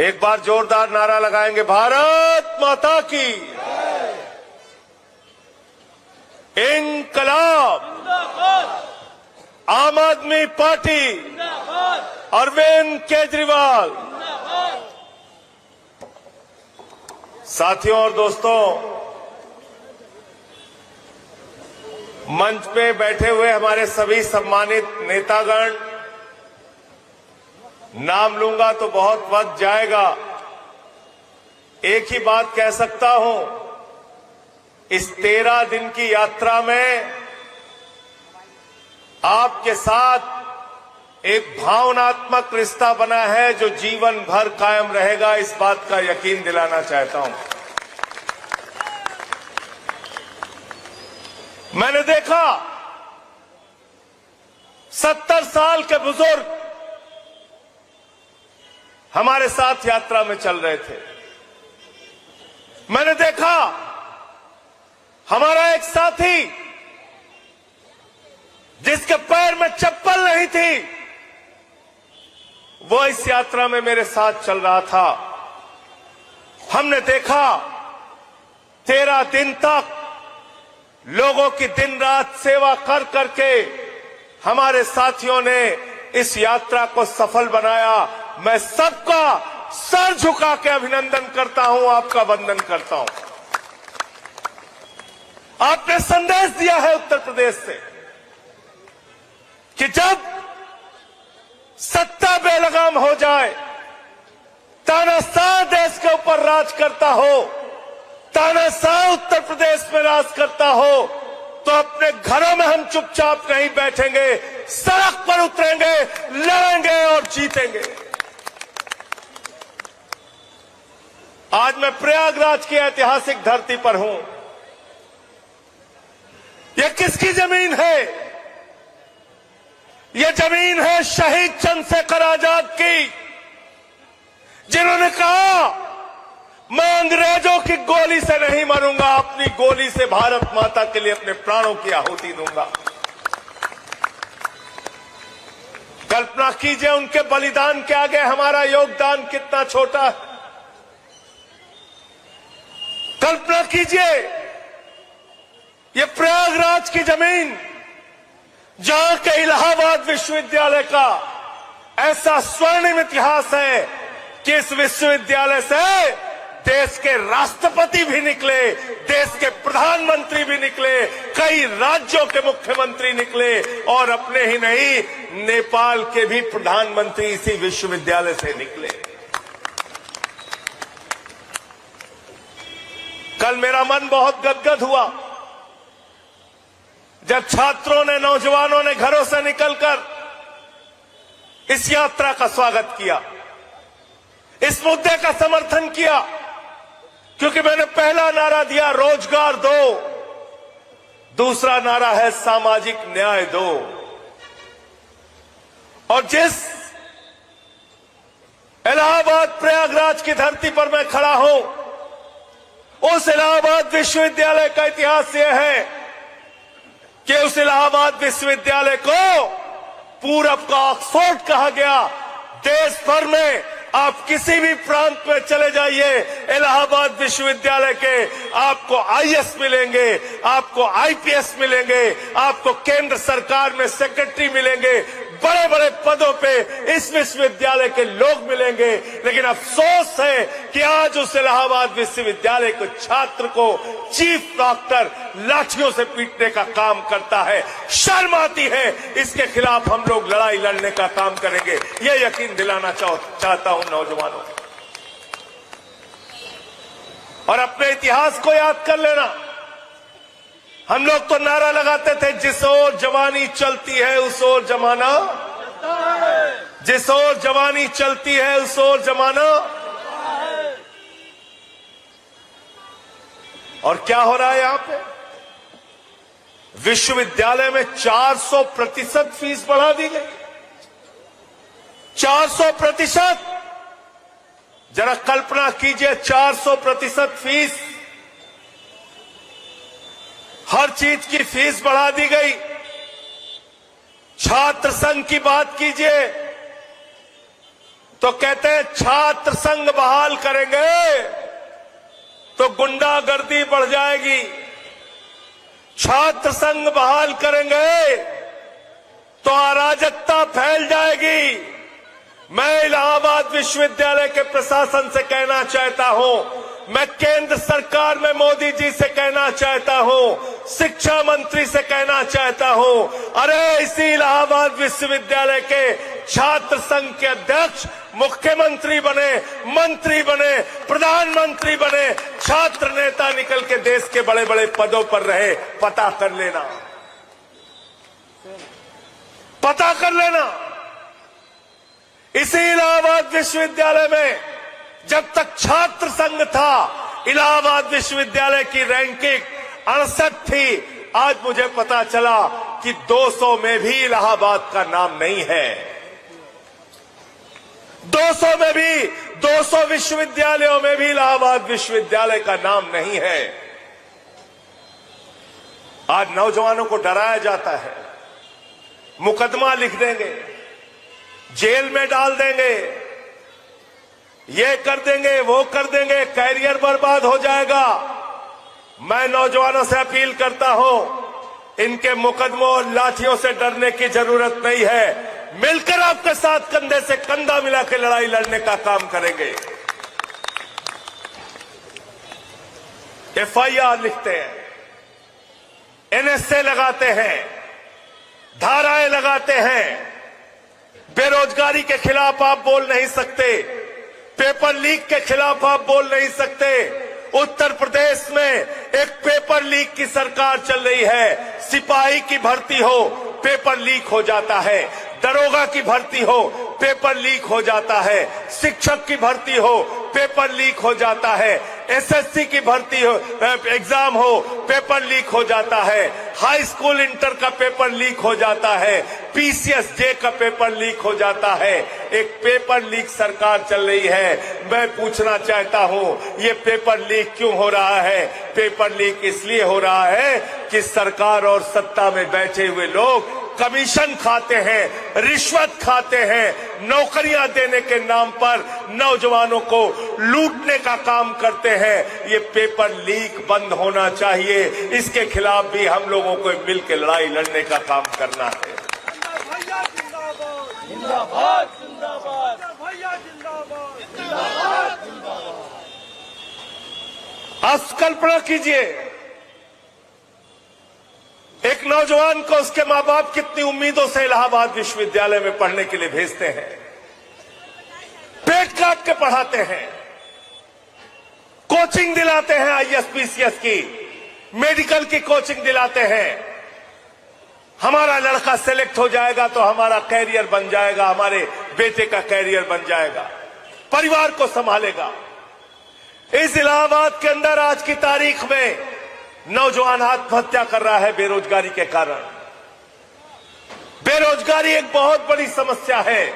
एक बार जोरदार नारा लगाएंगे, भारत माता की इंकलाब, आम आदमी पार्टी, अरविंद केजरीवाल। साथियों और दोस्तों, मंच पे बैठे हुए हमारे सभी सम्मानित नेतागण, नाम लूंगा तो बहुत वक्त जाएगा। एक ही बात कह सकता हूं, इस 13 दिन की यात्रा में आपके साथ एक भावनात्मक रिश्ता बना है जो जीवन भर कायम रहेगा, इस बात का यकीन दिलाना चाहता हूं। मैंने देखा 70 साल के बुजुर्ग हमारे साथ यात्रा में चल रहे थे। मैंने देखा हमारा एक साथी जिसके पैर में चप्पल नहीं थी, वो इस यात्रा में मेरे साथ चल रहा था। हमने देखा 13 दिन तक लोगों की दिन रात सेवा कर करके हमारे साथियों ने इस यात्रा को सफल बनाया। मैं सबका सर झुका के अभिनंदन करता हूं, आपका वंदन करता हूं। आपने संदेश दिया है उत्तर प्रदेश से कि जब सत्ता बेलगाम हो जाए, तानाशाह देश के ऊपर राज करता हो, तानाशाह उत्तर प्रदेश में राज करता हो, तो अपने घरों में हम चुपचाप नहीं बैठेंगे, सड़क पर उतरेंगे, लड़ेंगे और जीतेंगे। आज मैं प्रयागराज की ऐतिहासिक धरती पर हूं। यह किसकी जमीन है? यह जमीन है शहीद चंद्रशेखर आजाद की, जिन्होंने कहा मैं अंग्रेजों की गोली से नहीं मरूंगा, अपनी गोली से भारत माता के लिए अपने प्राणों की आहुति दूंगा। कल्पना कीजिए उनके बलिदान के आगे हमारा योगदान कितना छोटा है। कल्पना कीजिए ये प्रयागराज की जमीन, जहां के इलाहाबाद विश्वविद्यालय का ऐसा स्वर्णिम इतिहास है कि इस विश्वविद्यालय से देश के राष्ट्रपति भी निकले, देश के प्रधानमंत्री भी निकले, कई राज्यों के मुख्यमंत्री निकले और अपने ही नहीं, नेपाल के भी प्रधानमंत्री इसी विश्वविद्यालय से निकले। कल मेरा मन बहुत गदगद हुआ जब छात्रों ने, नौजवानों ने घरों से निकलकर इस यात्रा का स्वागत किया, इस मुद्दे का समर्थन किया, क्योंकि मैंने पहला नारा दिया रोजगार दो, दूसरा नारा है सामाजिक न्याय दो। और जिस इलाहाबाद प्रयागराज की धरती पर मैं खड़ा हूं, उस इलाहाबाद विश्वविद्यालय का इतिहास यह है कि उस इलाहाबाद विश्वविद्यालय को पूरब का ऑक्सफोर्ड कहा गया। देश भर में आप किसी भी प्रांत में चले जाइए, इलाहाबाद विश्वविद्यालय के आपको आईएएस मिलेंगे, आपको आईपीएस मिलेंगे, आपको केंद्र सरकार में सेक्रेटरी मिलेंगे, बड़े बड़े पदों पे इस विश्वविद्यालय के लोग मिलेंगे। लेकिन अफसोस है कि आज उस इलाहाबाद विश्वविद्यालय के छात्र को चीफ डॉक्टर लाठियों से पीटने का काम करता है। शर्म आती है। इसके खिलाफ हम लोग लड़ाई लड़ने का काम करेंगे, ये यकीन दिलाना चाहता हूं नौजवानों। और अपने इतिहास को याद कर लेना। हम लोग तो नारा लगाते थे, जिस ओर जवानी चलती है उस ओर जमाना, जिस ओर जवानी चलती है उस ओर जमाना। और क्या हो रहा है यहां पे? विश्वविद्यालय में 400% फीस बढ़ा दी गई। 400%। जरा कल्पना कीजिए, 400% फीस, हर चीज की फीस बढ़ा दी गई। छात्र संघ की बात कीजिए, तो कहते हैं छात्र संघ बहाल करेंगे तो गुंडागर्दी बढ़ जाएगी, छात्र संघ बहाल करेंगे तो अराजकता फैल जाएगी। मैं इलाहाबाद विश्वविद्यालय के प्रशासन से कहना चाहता हूं, मैं केंद्र सरकार में मोदी जी से कहना चाहता हूं, शिक्षा मंत्री से कहना चाहता हूं, अरे इसी इलाहाबाद विश्वविद्यालय के छात्र संघ के अध्यक्ष मुख्यमंत्री बने, मंत्री बने, प्रधानमंत्री बने, छात्र नेता निकल के देश के बड़े बड़े पदों पर रहे, पता कर लेना, पता कर लेना। इसी इलाहाबाद विश्वविद्यालय में जब तक छात्र संघ था, इलाहाबाद विश्वविद्यालय की रैंकिंग 68 थी। आज मुझे पता चला कि 200 में भी इलाहाबाद का नाम नहीं है। 200 में भी, 200 विश्वविद्यालयों में भी इलाहाबाद विश्वविद्यालय का नाम नहीं है। आज नौजवानों को डराया जाता है, मुकदमा लिख देंगे, जेल में डाल देंगे, ये कर देंगे, वो कर देंगे, कैरियर बर्बाद हो जाएगा। मैं नौजवानों से अपील करता हूं, इनके मुकदमों और लाठियों से डरने की जरूरत नहीं है। मिलकर आपके साथ कंधे से कंधा मिला के लड़ाई लड़ने का काम करेंगे। एफआईआर लिखते हैं, एनएसए लगाते हैं, धाराएं लगाते हैं, बेरोजगारी के खिलाफ आप बोल नहीं सकते, पेपर लीक के खिलाफ आप बोल नहीं सकते। उत्तर प्रदेश में एक पेपर लीक की सरकार चल रही है, सिपाही की भर्ती हो पेपर लीक हो जाता है, दरोगा की भर्ती हो पेपर लीक हो जाता है, शिक्षक की भर्ती हो पेपर लीक हो जाता है, एसएससी की भर्ती हो एग्जाम हो पेपर लीक हो जाता है, हाई स्कूल इंटर का पेपर लीक हो जाता है, पीसीएस जे का पेपर लीक हो जाता है। एक पेपर लीक सरकार चल रही है। मैं पूछना चाहता हूं, ये पेपर लीक क्यों हो रहा है? पेपर लीक इसलिए हो रहा है कि सरकार और सत्ता में बैठे हुए लोग कमीशन खाते हैं, रिश्वत खाते हैं, नौकरियां देने के नाम पर नौजवानों को लूटने का काम करते हैं। ये पेपर लीक बंद होना चाहिए। इसके खिलाफ भी हम लोगों को मिलकर लड़ाई लड़ने का काम करना है। जिंदाबाद जिंदाबाद भैया जिंदाबाद जिंदाबाद जिंदाबाद। आप कल्पना कीजिए, एक नौजवान को उसके मां बाप कितनी उम्मीदों से इलाहाबाद विश्वविद्यालय में पढ़ने के लिए भेजते हैं, पेट काट के पढ़ाते हैं, कोचिंग दिलाते हैं, आईएएस पीसीएस की, मेडिकल की कोचिंग दिलाते हैं। हमारा लड़का सेलेक्ट हो जाएगा तो हमारा कैरियर बन जाएगा, हमारे बेटे का कैरियर बन जाएगा, परिवार को संभालेगा। इस इलाहाबाद के अंदर आज की तारीख में नौजवान आत्महत्या कर रहा है बेरोजगारी के कारण। बेरोजगारी एक बहुत बड़ी समस्या है।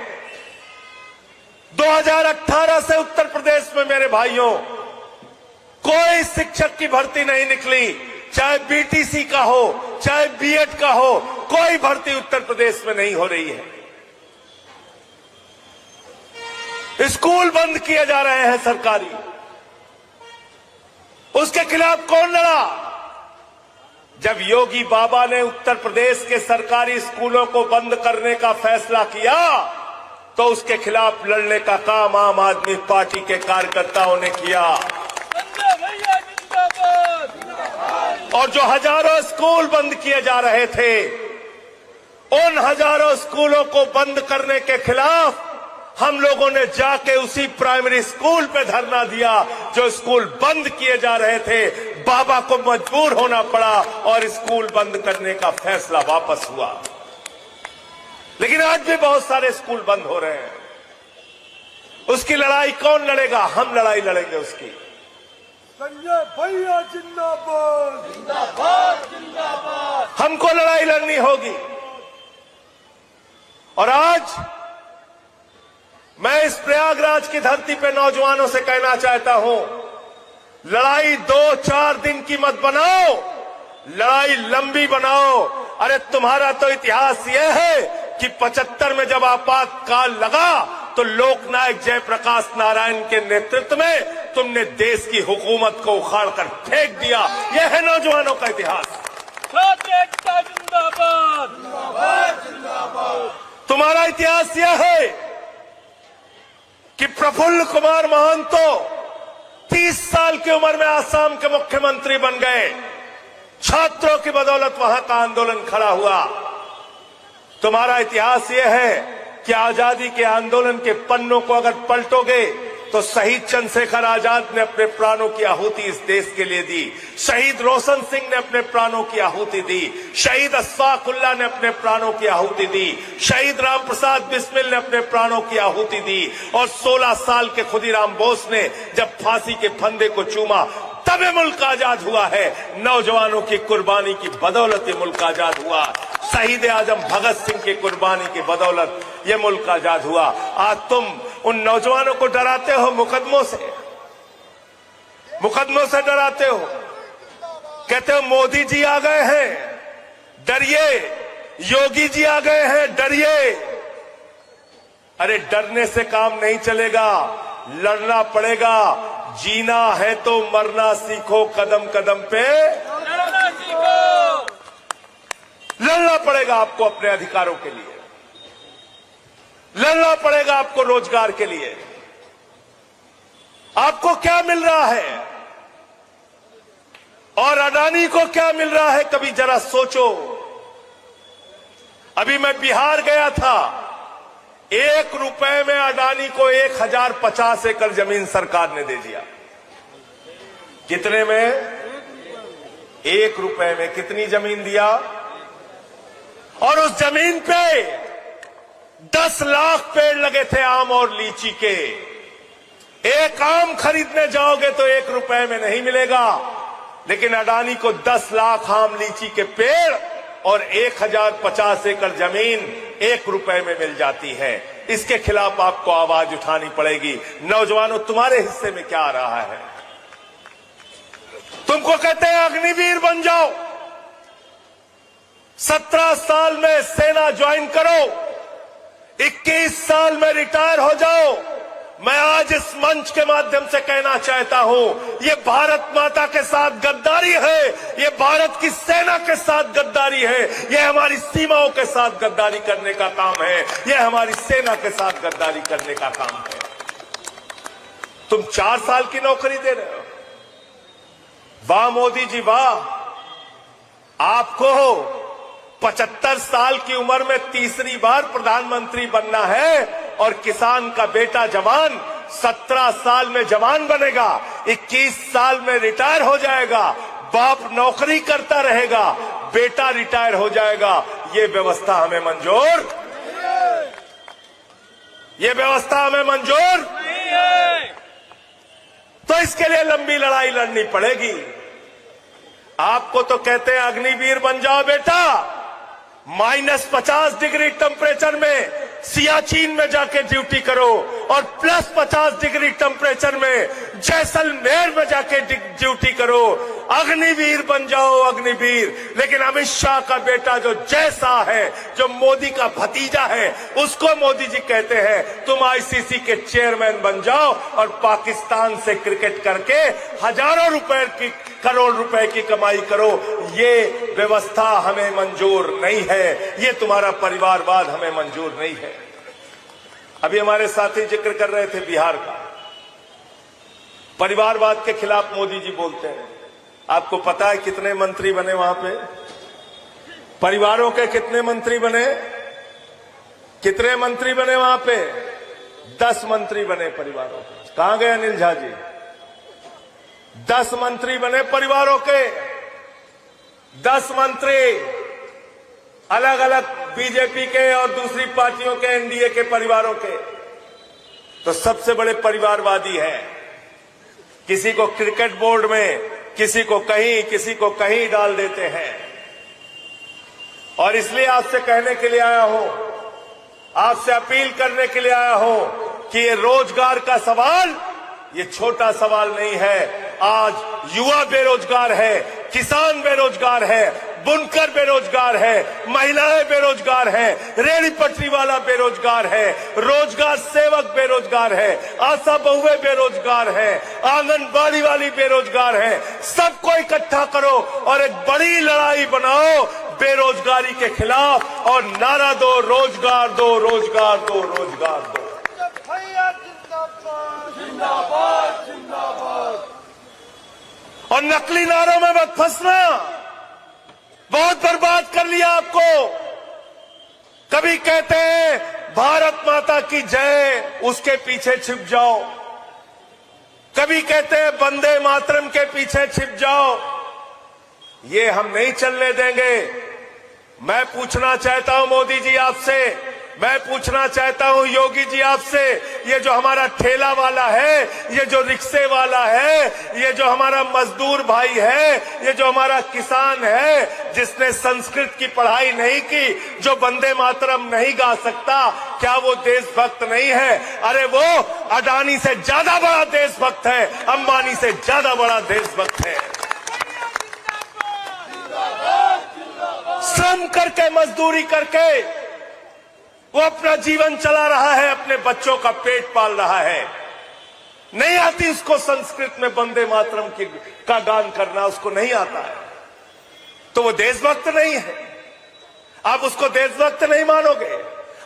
2018 से उत्तर प्रदेश में मेरे भाइयों कोई शिक्षक की भर्ती नहीं निकली, चाहे बीटीसी का हो, चाहे बीएड का हो, कोई भर्ती उत्तर प्रदेश में नहीं हो रही है। स्कूल बंद किए जा रहे हैं सरकारी। उसके खिलाफ कौन लड़ा? जब योगी बाबा ने उत्तर प्रदेश के सरकारी स्कूलों को बंद करने का फैसला किया तो उसके खिलाफ लड़ने का काम आम आदमी पार्टी के कार्यकर्ताओं ने किया। और जो हजारों स्कूल बंद किए जा रहे थे, उन हजारों स्कूलों को बंद करने के खिलाफ हम लोगों ने जाके उसी प्राइमरी स्कूल पे धरना दिया जो स्कूल बंद किए जा रहे थे। बाबा को मजबूर होना पड़ा और स्कूल बंद करने का फैसला वापस हुआ। लेकिन आज भी बहुत सारे स्कूल बंद हो रहे हैं। उसकी लड़ाई कौन लड़ेगा? हम लड़ाई लड़ेंगे उसकी। संजय भैया जिंदाबाद जिंदाबाद जिंदाबाद। हमको लड़ाई लड़नी होगी। और आज मैं इस प्रयागराज की धरती पे नौजवानों से कहना चाहता हूं, लड़ाई 2-4 दिन की मत बनाओ, लड़ाई लंबी बनाओ। अरे तुम्हारा तो इतिहास यह है कि 75 में जब आपातकाल लगा तो लोकनायक जयप्रकाश नारायण के नेतृत्व में तुमने देश की हुकूमत को उखाड़कर फेंक दिया। यह है नौजवानों का इतिहास। छात्र एकता जिंदाबाद, जिंदाबाद, जिंदाबाद। तुम्हारा इतिहास यह है कि प्रफुल्ल कुमार महंतो 30 साल की उम्र में आसाम के मुख्यमंत्री बन गए। छात्रों की बदौलत वहां का आंदोलन खड़ा हुआ। तुम्हारा इतिहास यह है कि आजादी के आंदोलन के पन्नों को अगर पलटोगे तो शहीद चंद्रशेखर आजाद ने अपने प्राणों की आहुति इस देश के लिए दी। शहीद रोशन सिंह ने अपने प्राणों की आहुति दी। शहीद अशफाक उल्लाह ने अपने प्राणों की आहुति दी। शहीद राम प्रसाद बिस्मिल ने अपने प्राणों की आहुति दी। और 16 साल के खुदीराम बोस ने जब फांसी के फंदे को चूमा तब ये मुल्क आजाद हुआ है। नौजवानों की कुर्बानी की बदौलत ये मुल्क आजाद हुआ। शहीद आजम भगत सिंह की कुर्बानी की बदौलत ये मुल्क आजाद हुआ। आज तुम उन नौजवानों को डराते हो मुकदमों से डराते हो। कहते हो मोदी जी आ गए हैं, डरिए। योगी जी आ गए हैं, डरिए। अरे डरने से काम नहीं चलेगा, लड़ना पड़ेगा। जीना है तो मरना सीखो, कदम कदम पे लड़ना सीखो। लड़ना पड़ेगा आपको अपने अधिकारों के लिए, लड़ना पड़ेगा आपको रोजगार के लिए। आपको क्या मिल रहा है और अडानी को क्या मिल रहा है, कभी जरा सोचो। अभी मैं बिहार गया था, 1 रुपए में अडानी को 1050 एकड़ जमीन सरकार ने दे दिया। कितने में? 1 रुपए में कितनी जमीन दिया? और उस जमीन पे 10 लाख पेड़ लगे थे आम और लीची के। एक आम खरीदने जाओगे तो 1 रुपए में नहीं मिलेगा, लेकिन अडानी को 10 लाख आम लीची के पेड़ और 1050 एकड़ जमीन 1 रुपए में मिल जाती है। इसके खिलाफ आपको आवाज उठानी पड़ेगी। नौजवानों, तुम्हारे हिस्से में क्या आ रहा है? तुमको कहते हैं अग्निवीर बन जाओ, 17 साल में सेना ज्वाइन करो, 21 साल में रिटायर हो जाओ। मैं आज इस मंच के माध्यम से कहना चाहता हूं, ये भारत माता के साथ गद्दारी है, ये भारत की सेना के साथ गद्दारी है, ये हमारी सीमाओं के साथ गद्दारी करने का काम है, ये हमारी सेना के साथ गद्दारी करने का काम है। तुम 4 साल की नौकरी दे रहे हो। वाह मोदी जी वाह, आपको 75 साल की उम्र में तीसरी बार प्रधानमंत्री बनना है और किसान का बेटा जवान 17 साल में जवान बनेगा, 21 साल में रिटायर हो जाएगा, बाप नौकरी करता रहेगा, बेटा रिटायर हो जाएगा। ये व्यवस्था हमें मंजूर, ये व्यवस्था हमें मंजूर नहीं है। तो इसके लिए लंबी लड़ाई लड़नी पड़ेगी। आपको तो कहते हैं अग्निवीर बन जाओ बेटा, -50 डिग्री टेम्परेचर में सियाचिन में जाके ड्यूटी करो और +50 डिग्री टेम्परेचर में जैसलमेर में जाके ड्यूटी करो। अग्निवीर बन जाओ, अग्निवीर। लेकिन अमित शाह का बेटा जो जैसा है, जो मोदी का भतीजा है, उसको मोदी जी कहते हैं तुम आईसीसी के चेयरमैन बन जाओ और पाकिस्तान से क्रिकेट करके हजारों रुपए की, करोड़ रुपए की कमाई करो। ये व्यवस्था हमें मंजूर नहीं है, ये तुम्हारा परिवारवाद हमें मंजूर नहीं है। अभी हमारे साथी जिक्र कर रहे थे बिहार का, परिवारवाद के खिलाफ मोदी जी बोलते हैं। आपको पता है कितने मंत्री बने वहां पे? परिवारों के कितने मंत्री बने? कितने मंत्री बने वहां पे? 10 मंत्री बने परिवारों के। कहां गए अनिल झा जी? 10 मंत्री बने परिवारों के। 10 मंत्री अलग अलग बीजेपी के और दूसरी पार्टियों के, एनडीए के परिवारों के। तो सबसे बड़े परिवारवादी हैं। किसी को क्रिकेट बोर्ड में, किसी को कहीं डाल देते हैं। और इसलिए आपसे कहने के लिए आया हूं, आपसे अपील करने के लिए आया हूं कि ये रोजगार का सवाल, ये छोटा सवाल नहीं है। आज युवा बेरोजगार है, किसान बेरोजगार है, बुनकर बेरोजगार है, महिलाएं बेरोजगार है, रेहड़ी पटरी वाला बेरोजगार है, रोजगार सेवक बेरोजगार है, आशा बहुएं बेरोजगार है, आंगनबाड़ी वाली बेरोजगार है। सबको इकट्ठा करो और एक बड़ी लड़ाई बनाओ बेरोजगारी के खिलाफ और नारा दो, रोजगार दो, रोजगार दो, रोजगार दो। जिंदाबाद जिंदाबाद। और नकली नारों में मत फंसना, बहुत बर्बाद कर लिया आपको। कभी कहते हैं भारत माता की जय, उसके पीछे छिप जाओ। कभी कहते हैं वंदे मातरम के पीछे छिप जाओ। ये हम नहीं चलने देंगे। मैं पूछना चाहता हूं मोदी जी आपसे, मैं पूछना चाहता हूं योगी जी आपसे, ये जो हमारा ठेला वाला है, ये जो रिक्शे वाला है, ये जो हमारा मजदूर भाई है, ये जो हमारा किसान है, जिसने संस्कृत की पढ़ाई नहीं की, जो वंदे मातरम नहीं गा सकता, क्या वो देशभक्त नहीं है? अरे वो अडानी से ज्यादा बड़ा देशभक्त है, अंबानी से ज्यादा बड़ा देशभक्त है। श्रम करके, मजदूरी करके वो अपना जीवन चला रहा है, अपने बच्चों का पेट पाल रहा है। नहीं आती उसको संस्कृत में वंदे मातरम का गान करना, उसको नहीं आता है, तो वो देशभक्त नहीं है। आप उसको देशभक्त नहीं मानोगे।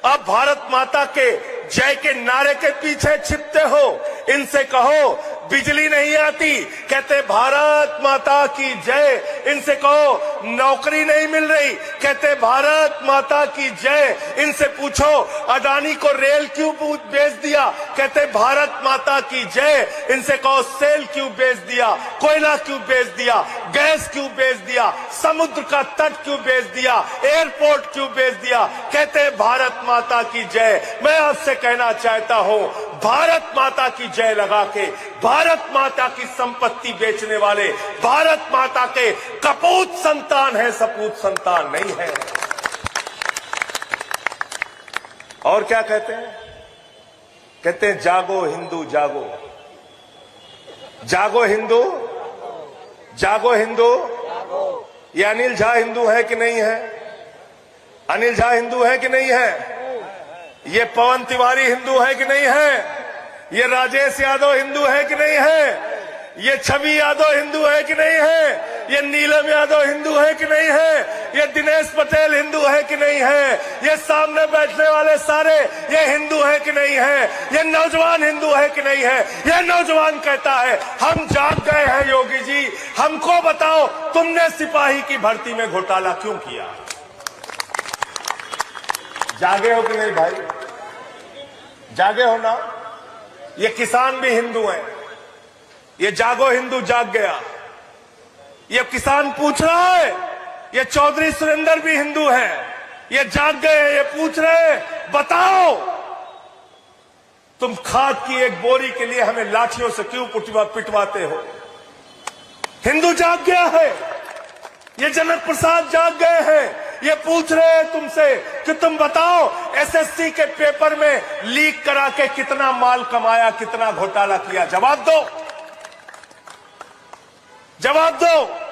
आप भारत माता के जय के नारे के पीछे छिपते हो। इनसे कहो बिजली नहीं आती, कहते भारत माता की जय। इनसे कहो नौकरी नहीं मिल रही, कहते भारत माता की जय। इनसे पूछो अडानी को रेल क्यों बेच दिया, कहते भारत माता की जय। इनसे कहो सेल क्यों बेच दिया, कोयला क्यों बेच दिया, गैस क्यों बेच दिया, समुद्र का तट क्यों बेच दिया, एयरपोर्ट क्यों बेच दिया, कहते भारत माता की जय। मैं आपसे कहना चाहता हूं, भारत माता की जय लगा के भारत माता की संपत्ति बेचने वाले भारत माता के कपूत संतान है, सपूत संतान नहीं है। और क्या कहते हैं? कहते हैं जागो हिंदू जागो, जागो हिंदू, जागो हिंदू। ये अनिल झा हिंदू है कि नहीं है? अनिल झा हिंदू है कि नहीं है? ये पवन तिवारी हिंदू है कि नहीं है? ये राजेश यादव हिंदू है कि नहीं है? ये छवि यादव हिंदू है कि नहीं है? ये नीलम यादव हिंदू है कि नहीं है? ये दिनेश पटेल हिंदू है कि नहीं है? ये सामने बैठने वाले सारे ये हिंदू है कि नहीं है? ये नौजवान हिंदू है कि नहीं है? ये नौजवान कहता है हम जाग गए हैं योगी जी, हमको बताओ तुमने सिपाही की भर्ती में घोटाला क्यों किया? जागे हो कि नहीं भाई? जागे हो ना? ये किसान भी हिंदू हैं। ये जागो हिंदू जाग गया। ये किसान पूछ रहा है, ये चौधरी सुरेंद्र भी हिंदू हैं, ये जाग गए, ये पूछ रहे हैं बताओ तुम खाद की एक बोरी के लिए हमें लाठियों से क्यों पिटवाते हो? हिंदू जाग गया है। ये जनक प्रसाद जाग गए हैं। ये पूछ रहे हैं तुमसे कि तुम बताओ एसएससी के पेपर में लीक करा के कितना माल कमाया, कितना घोटाला किया? जवाब दो, जवाब दो।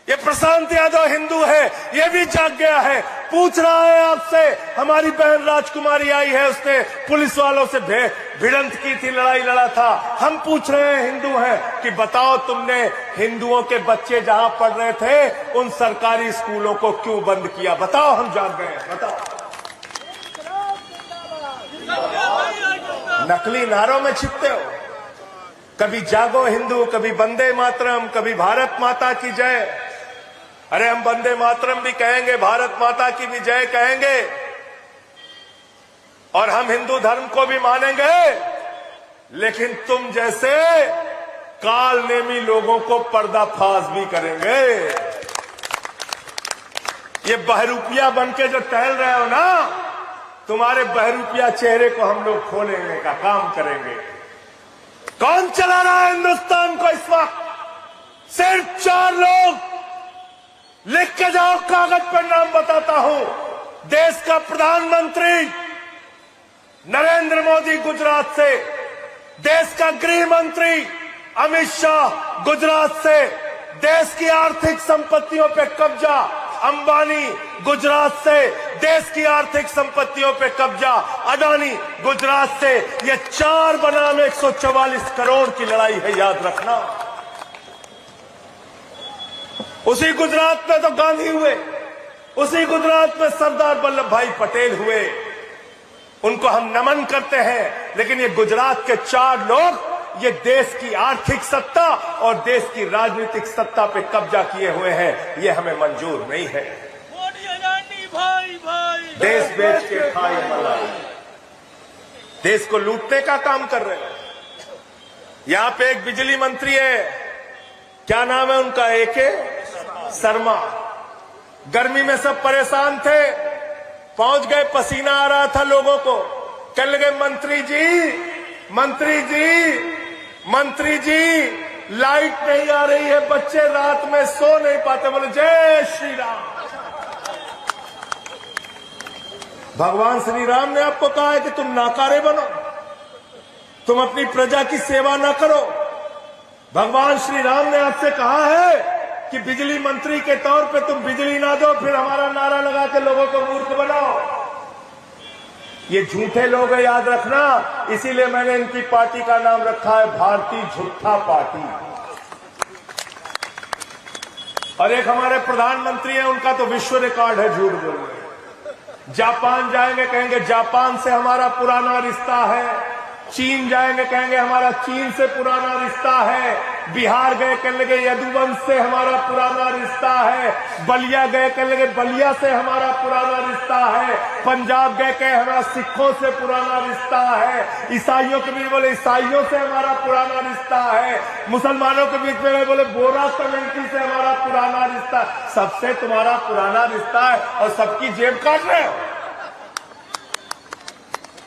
ये प्रशांत यादव हिंदू है, ये भी जाग गया है, पूछ रहा है आपसे। हमारी बहन राजकुमारी आई है, उसने पुलिस वालों से भिड़ंत की थी, लड़ाई लड़ा था। हम पूछ रहे हैं, हिंदू हैं, कि बताओ तुमने हिंदुओं के बच्चे जहां पढ़ रहे थे उन सरकारी स्कूलों को क्यों बंद किया? बताओ, हम जाग गए हैं, बताओ। नकली नारों में छिपते हो। कभी जागो हिंदू, कभी वंदे मातरम, कभी भारत माता की जय। अरे हम वंदे मातरम भी कहेंगे, भारत माता की भी जय कहेंगे, और हम हिंदू धर्म को भी मानेंगे, लेकिन तुम जैसे काल नेमी लोगों को पर्दाफाश भी करेंगे। ये बहरूपिया बनके जो टहल रहे हो ना, तुम्हारे बहरूपिया चेहरे को हम लोग खोलेंगे का काम करेंगे। कौन चला रहा है हिंदुस्तान को इस वक्त? सिर्फ 4 लोग। लिख के जाओ, कागज पर नाम बताता हूं। देश का प्रधानमंत्री नरेंद्र मोदी गुजरात से, देश का गृह मंत्री अमित शाह गुजरात से, देश की आर्थिक संपत्तियों पर कब्जा अंबानी गुजरात से देश की आर्थिक संपत्तियों पे कब्जा, अडानी गुजरात से, ये 4 बनाम 144 करोड़ की लड़ाई है, याद रखना। उसी गुजरात में तो गांधी हुए, उसी गुजरात में सरदार वल्लभ भाई पटेल हुए, उनको हम नमन करते हैं। लेकिन ये गुजरात के 4 लोग ये देश की आर्थिक सत्ता और देश की राजनीतिक सत्ता पे कब्जा किए हुए हैं, ये हमें मंजूर नहीं है। भाई भाई देश बेच के खाई मलाई, देश को लूटने का काम कर रहे हैं। यहां पे एक बिजली मंत्री है, क्या नाम है उनका, एके शर्मा। गर्मी में सब परेशान थे, पहुंच गए, पसीना आ रहा था लोगों को, कहने लगे मंत्री जी, मंत्री जी, मंत्री जी, लाइट नहीं आ रही है, बच्चे रात में सो नहीं पाते। बोले जय श्री राम। भगवान श्री राम ने आपको कहा है कि तुम नाकारे बनो, तुम अपनी प्रजा की सेवा ना करो। भगवान श्री राम ने आपसे कहा है कि बिजली मंत्री के तौर पे तुम बिजली ना दो, फिर हमारा नारा लगा के लोगों को मूर्ख बनाओ। ये झूठे लोग हैं, याद रखना। इसीलिए मैंने इनकी पार्टी का नाम रखा है भारतीय झूठा पार्टी। और एक हमारे प्रधानमंत्री हैं, उनका तो विश्व रिकॉर्ड है झूठ बोलने। जापान जाएंगे, कहेंगे जापान से हमारा पुराना रिश्ता है। चीन जाएंगे, कहेंगे हमारा चीन से पुराना रिश्ता है। बिहार गए, कहने लगे यदुवंश से हमारा पुराना रिश्ता है। बलिया गए, कहने लगे बलिया से हमारा पुराना रिश्ता है। पंजाब गए, कहे हमारा सिखों से पुराना रिश्ता है। ईसाइयों के बीच बोले ईसाइयों से हमारा पुराना रिश्ता है। मुसलमानों के बीच में बोले बोरा कम्युनिटी से हमारा पुराना रिश्ता। सबसे तुम्हारा पुराना रिश्ता है और सबकी जेब काट रहे हो,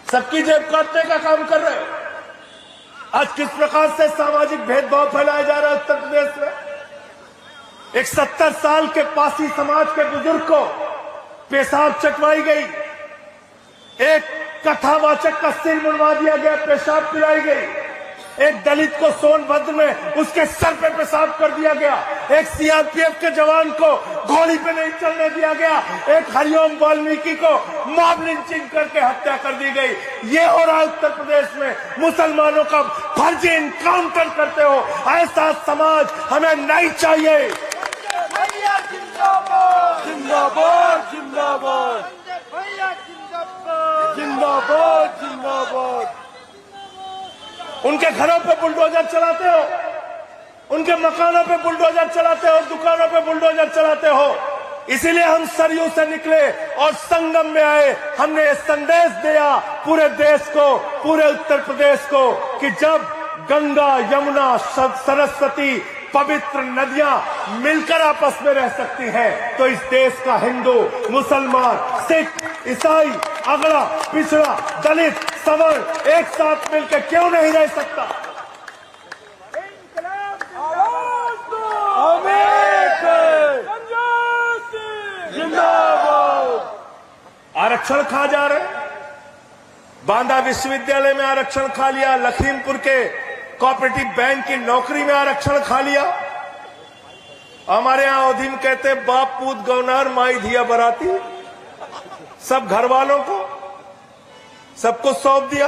सबकी जेब काटने का काम कर रहे हो। आज किस प्रकार से सामाजिक भेदभाव फैलाया जा रहा है उत्तर प्रदेश में। एक 70 साल के पासी समाज के बुजुर्ग को पेशाब चटवाई गई, एक कथावाचक का सिर मुड़वा दिया गया, पेशाब पिलाई गई। एक दलित को सोनभद्र में उसके सर पे पेशाब कर दिया गया। एक सीआरपीएफ के जवान को घोड़ी पे नहीं चलने दिया गया। एक हरिओम वाल्मीकि को मॉब लिंचिंग करके हत्या कर दी गई। ये हो रहा है उत्तर प्रदेश में। मुसलमानों का फर्जी इनकाउंटर करते हो, ऐसा समाज हमें नहीं चाहिए। भैया जिंदाबाद जिंदाबाद जिंदाबाद भैया जिंदाबाद जिंदाबाद जिंदाबाद। उनके घरों पे बुलडोजर चलाते हो, उनके मकानों पे बुलडोजर चलाते हो, दुकानों पे बुलडोजर चलाते हो। इसीलिए हम सरयू से निकले और संगम में आए। हमने संदेश दिया पूरे देश को, पूरे उत्तर प्रदेश को कि जब गंगा, यमुना, सरस्वती, पवित्र नदियां मिलकर आपस में रह सकती हैं, तो इस देश का हिंदू, मुसलमान, सिख, ईसाई, अगड़ा, पिछड़ा, दलित, सवर्ण एक साथ मिलकर क्यों नहीं रह सकता। आरक्षण खा जा रहे, बांदा विश्वविद्यालय में आरक्षण खा लिया, लखीमपुर के कोऑपरेटिव बैंक की नौकरी में आरक्षण खा लिया। हमारे यहां अवधि कहते बाप पूत गौनार माई धिया बराती, सब घर वालों को सब कुछ सौंप दिया,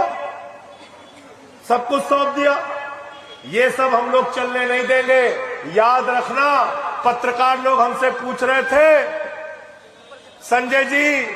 सब कुछ सौंप दिया। ये सब हम लोग चलने नहीं देंगे, याद रखना। पत्रकार लोग हमसे पूछ रहे थे, संजय जी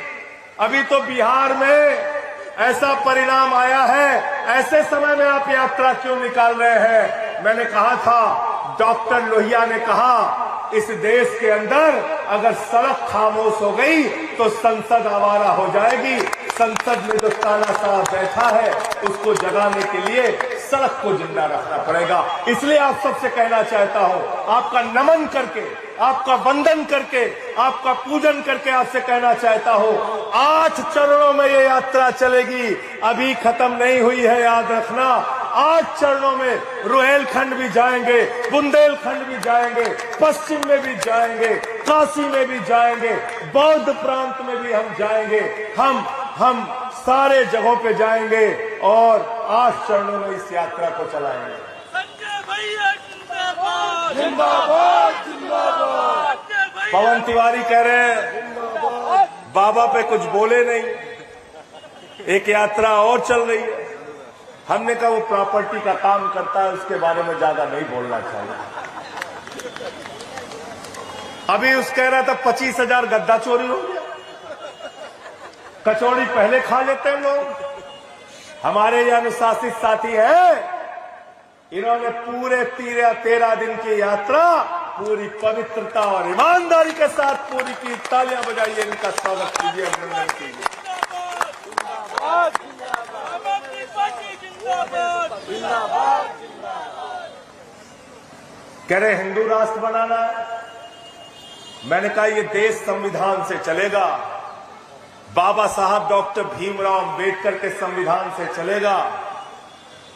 अभी तो बिहार में ऐसा परिणाम आया है, ऐसे समय में आप यात्रा क्यों निकाल रहे हैं। मैंने कहा था, डॉक्टर लोहिया ने कहा, इस देश के अंदर अगर सड़क खामोश हो गई तो संसद आवारा हो जाएगी। संसद में जो ताना साहब बैठा है उसको जगाने के लिए सड़क को जिंदा रखना पड़ेगा। इसलिए आप सबसे कहना चाहता हूं, आपका नमन करके, आपका वंदन करके, आपका पूजन करके आपसे कहना चाहता हूं, 8 चरणों में ये यात्रा चलेगी, अभी खत्म नहीं हुई है, याद रखना। 8 चरणों में रुहेलखंड भी जाएंगे, बुंदेलखंड भी जाएंगे, पश्चिम में भी जाएंगे, काशी में भी जाएंगे, बौद्ध प्रांत में भी हम जाएंगे। हम सारे जगहों पे जाएंगे और 8 चरणों में इस यात्रा को चलाएंगे। संजय भैया जिंदाबाद जिंदाबाद जिंदाबाद। पवन तिवारी कह रहे हैं बाबा पे कुछ बोले नहीं, एक यात्रा और चल रही है। हमने कहा वो प्रॉपर्टी का काम करता है, उसके बारे में ज्यादा नहीं बोलना चाहिए। अभी उस कह रहा था 25,000 गद्दा चोरी हो गया। कचौड़ी पहले खा लेते हैं लोग। हमारे ये अनुशासित साथी हैं, इन्होंने पूरे 13 दिन की यात्रा पूरी पवित्रता और ईमानदारी के साथ पूरी की। तालियां बजाइए, इनका स्वागत कीजिए, अभिनंदन कीजिए। कह रहे हिंदू राष्ट्र बनाना है। मैंने कहा ये देश संविधान से चलेगा, बाबा साहब डॉक्टर भीमराव अंबेडकर के संविधान से चलेगा।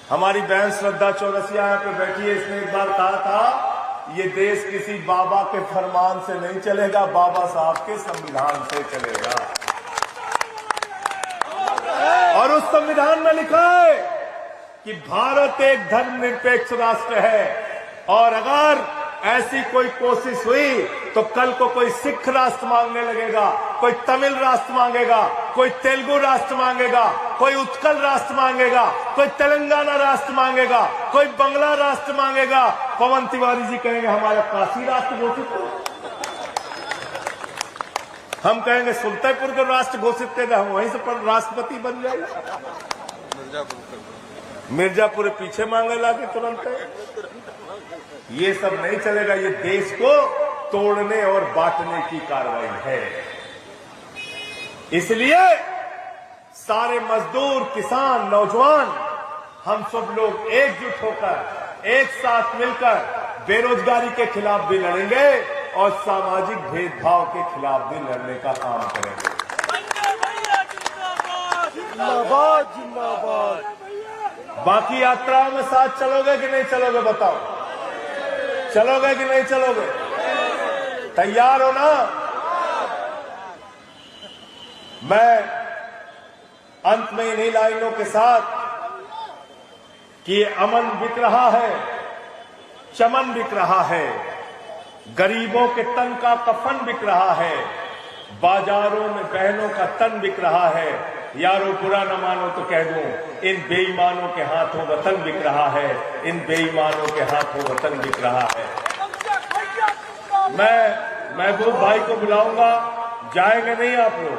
हमारी बहन श्रद्धा चौरसिया यहाँ पे बैठी है, इसने एक बार कहा था ये देश किसी बाबा के फरमान से नहीं चलेगा, बाबा साहब के संविधान से चलेगा। और उस संविधान में लिखा है कि भारत एक धर्मनिरपेक्ष राष्ट्र है, और अगर ऐसी कोई कोशिश हुई तो कल को कोई सिख राष्ट्र मांगने लगेगा, कोई तमिल राष्ट्र मांगेगा, कोई तेलुगु राष्ट्र मांगेगा, कोई उत्कल राष्ट्र मांगेगा, कोई तेलंगाना राष्ट्र मांगेगा, कोई बंगला राष्ट्र मांगेगा। पवन तिवारी जी कहेंगे हमारा काशी राष्ट्र घोषित हो, हम कहेंगे सुल्तानपुर को राष्ट्र घोषित करेगा, हम वहीं से राष्ट्रपति बन जाएगा। मिर्जापुर पीछे मांगे लाके तुरंत। ये सब नहीं चलेगा, ये देश को तोड़ने और बांटने की कार्रवाई है। इसलिए सारे मजदूर, किसान, नौजवान, हम सब लोग एकजुट होकर एक साथ मिलकर बेरोजगारी के खिलाफ भी लड़ेंगे और सामाजिक भेदभाव के खिलाफ भी लड़ने का काम करेंगे। जिंदाबाद जिंदाबाद। बाकी यात्राओं में साथ चलोगे कि नहीं चलोगे, बताओ? चलोगे कि नहीं चलोगे? तैयार हो ना? मैं अंत में इन्हीं लाइनों के साथ कि अमन बिक रहा है, चमन बिक रहा है, गरीबों के तन का कफन बिक रहा है, बाजारों में बहनों का तन बिक रहा है। यारो बुरा न मानो तो कह दूं, इन बेईमानों के हाथों वतन बिक रहा है, इन बेईमानों के हाथों वतन बिक रहा है। मैं महबूब भाई को बुलाऊंगा, जाएंगे नहीं आप लोग?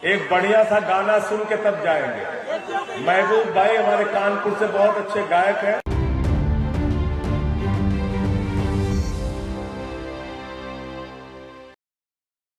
एक बढ़िया सा गाना सुन के तब जाएंगे। महबूब भाई हमारे कानपुर से बहुत अच्छे गायक हैं।